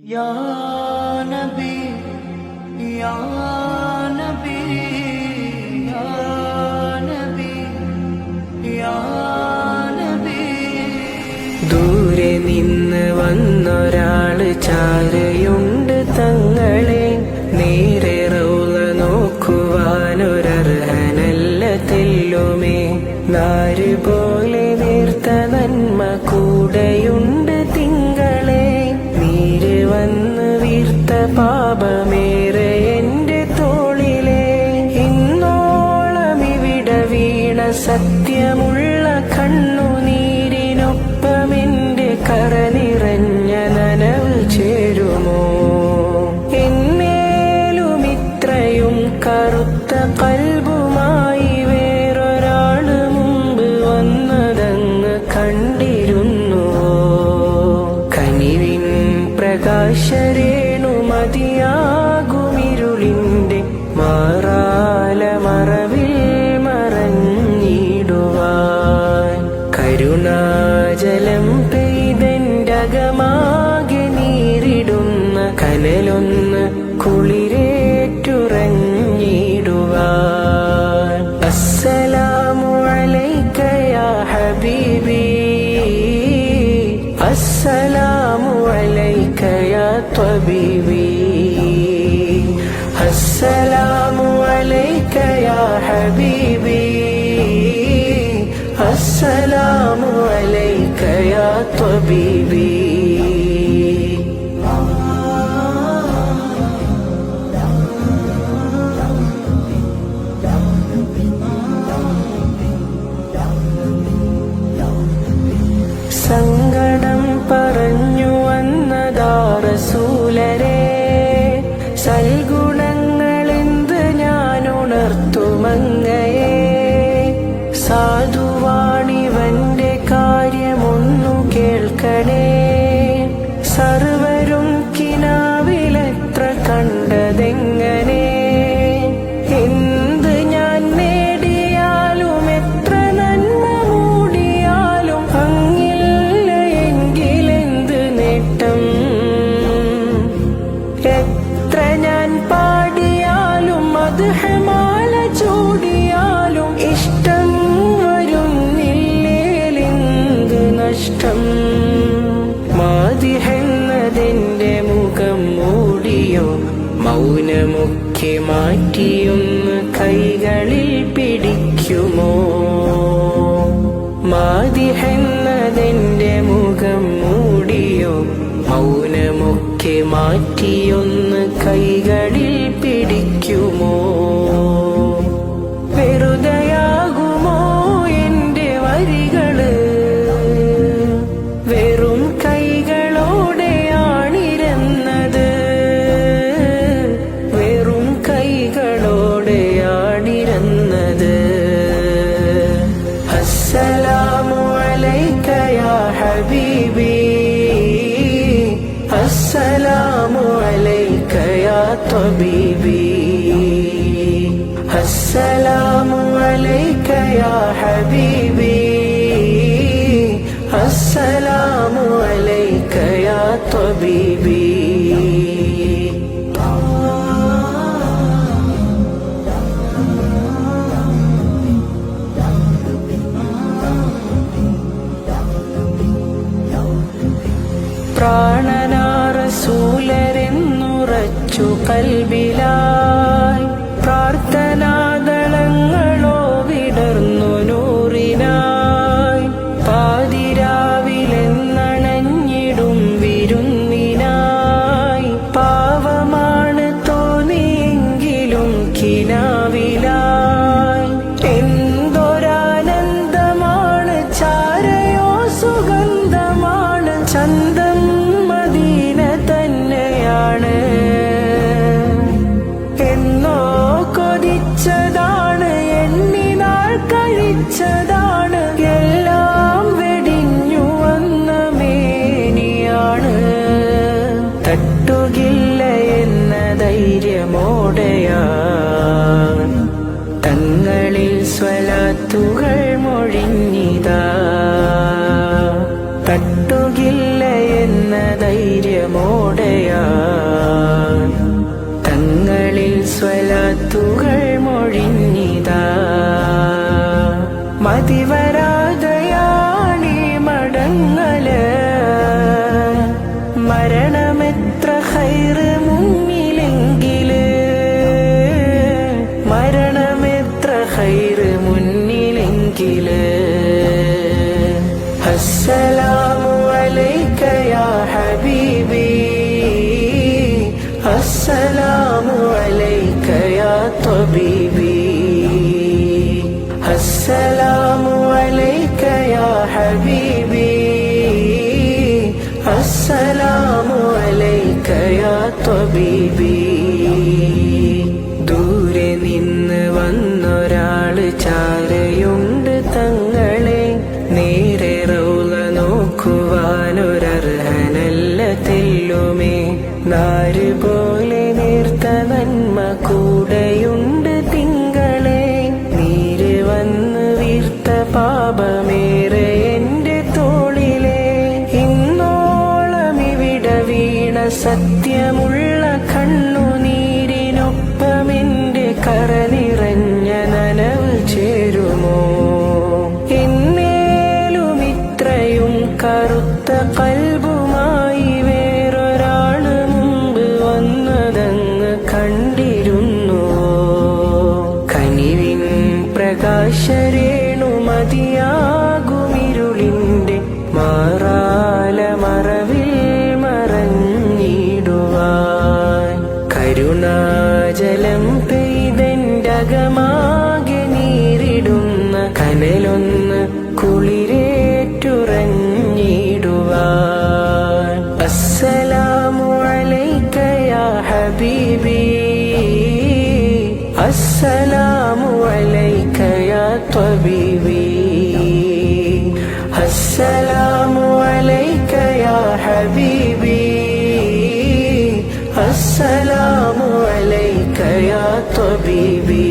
യാ നബി യാ നബി യാ നബി യാ നബി. ദൂരെ നിന്ന് വന്നൊരാള് ചാരയുണ്ട് തങ്ങളെ, നേരെ റൗള നോക്കുവാനൊരർഹനല്ല തെല്ലുമേ. നാര് പോലെ നേർത്ത നന്മ കൂടെയുണ്ട് തിങ്കളെ, നീര് വന്ന് വീർത്ത പാപമേറെ എന്റെ തോളിലെ. ഇന്നോളം ഇവിടെ വീണ സത്യമുള്ള കണ്ണുനീരിനൊപ്പമെന്റെ കര നിറഞ്ഞ നനവ് ചേരുമോ? എന്നേലും ഇത്രയും കറുത്ത കൽബുമായി വേറൊരാള് മുമ്പ് വന്നതങ്ങ് കണ്ടിരുന്നുവോ? കനിവിൻ പ്രകാശരേണു മതിയാകുമിരുളിന്റെ മാറാല മറവിൽ മറഞ്ഞിടുവാൻ, കരുണാജലം പെയ്തെൻ്റകമാകെ നീരിടുന്ന കനലൊന്ന് കുളിരേറ്റുറങ്ങിടുവാൻ. അസ്സലാമു അലൈക യാ ഹബീബി, അസ്സലാമു അലൈക യാ ത്വബീബി, അസ്സലാമു അലൈക യാ ഹബീബി, അസ്സലാമു അലൈക യാ ത്വബീബി. സങ്കടം പറഞ്ഞു വന്നതാ റസൂലരേ, സൽഗുണങ്ങളെന്ത് ഞാൻ ഉണർത്തുമങ്ങയെ. സാധുവാണിവന്റെ കാര്യമൊന്നു കേൾക്കണേ, സർവരും കിനാവിലെത്ര കണ്ടതെങ്ങനെ. എന്ത് ഞാൻ നേടിയാലും എത്ര നന്മ മൂടിയാലും അങ്ങില്ല എങ്കിലെന്ത് നേട്ടം. എത്ര ഞാൻ പാടിയാലും മദ്ഹമാല ചൂടിയാലും ഇഷ്ടം വരുന്നില്ലേലെന്ത് നഷ്ടം. മാദിഹെന്നതെന്റെ മുഖം മൂടിയോ, മൗനമൊക്കെ മാറ്റിയൊന്ന് കൈകളിൽ പിടിക്കുമോ? മാദിഹെന്നതെന്റെ മുഖം മൂടിയോ, മൗനമൊക്കെ മാറ്റിയൊന്ന് കൈകളിൽ പിടിക്കുമോ? വെറുതെയാകുമോ എന്റെ വരികള്? വെറും കൈകളോടെയാണിരുന്നത്, വെറും കൈകളോടെയാണിരുന്നത്. അസ്സലാമു അലൈക യാ ഹബീബി, അസ്സലാമു അലൈക യാ ത്വബീബി, അസ്സലാമു അലൈക യാ ഹബീബി, അസ്സലാമു അലൈക യാ ത്വബീബി. പ്രാണനാ റസൂലരെന്നുറച്ചു കൽബിലായി, പ്രാർത്ഥനാദളങ്ങളോ വിടർന്നു നൂറിനായി. പാതിരാവിലെന്നണഞ്ഞിടും വിരുന്നിനായി, പാവമാണ് തോന്നിയെങ്കിലും കിനാവിലായി. എന്തൊരാനന്ദമാണ്, ചാരയോ സുഗന്ധമാണ്, ചന്തം മദീന തന്നെയാണ്. എന്നോ കൊതിച്ചതാണ്, എണ്ണിനാൾ കഴിച്ചതാണ്, എല്ലാം വെടിഞ്ഞു വന്ന മേനിയാണ്. തട്ടുകില്ല എന്ന ധൈര്യമോടെയാ തങ്ങളിൽ സ്വലാത്തുകൾ മൊഴിഞ്ഞിതാ. തട്ടുകില്ല എന്ന ധൈര്യമോടെയാ സ്വലാത്തുകൾ മൊഴിഞ്ഞിതാ മതിവരാതെയാണീ മടങ്ങല് മരണമെത്ര ഖൈറ് മുന്നിലെങ്കില് മരണമെത്ര ഖൈറ് മുന്നിലെങ്കില് അസ്സലാമു അലൈക യാ ഹബീബി അസ്സലാമു അലൈക യാ തബീബി അസ്സലാമു അലൈക യാ ഹബീബി അസ്സലാമു അലൈക യാ തബീബി ദൂരെ നിന്ന് വന്നൊരാള് ചാരയുണ്ട് തങ്ങളെ നേരെ റൗള നോക്കുവാനൊരർഹനല്ല തെല്ലുമേ നാര് പോലെ നേർത്ത നന്മ കൂടെയുണ്ട് തിങ്കളെ നീര് വന്ന് വീർത്ത പാപമേറെ എന്റെ തോളിലെ ഇന്നോളം ഇവിടെ വീണ സത്യമുള്ള കണ്ണുനീരിനൊപ്പമെന്റെ കര നിറഞ്ഞ നനവ് ചേരുമോ എന്നേലും ഇത്രയും കറുത്ത കൽബുമായി വേറൊരാള് മുമ്പ് വന്നതങ്ങ് കണ്ടിരുന്നുവോ കനിവിൻ പ്രകാശരേണു മതിയാകുമിരുളിന്റെ മാറാല മറവിൽ മറഞ്ഞിടുവാൻ കരുണാജലം പെയ്തെൻ്റകമാകെ നീരിടുന്ന കനലൊന്ന് കുളിരേറ്റുറഞ്ഞിടുവാൻ അസ്സലാമു അലൈക യാ ഹബീബി അസ്സലാമു അലൈക യാ തബീബി അസ്സലാമു അലൈക യാ ഹബീബി അസ്സലാമു അലൈക യാ തബീബി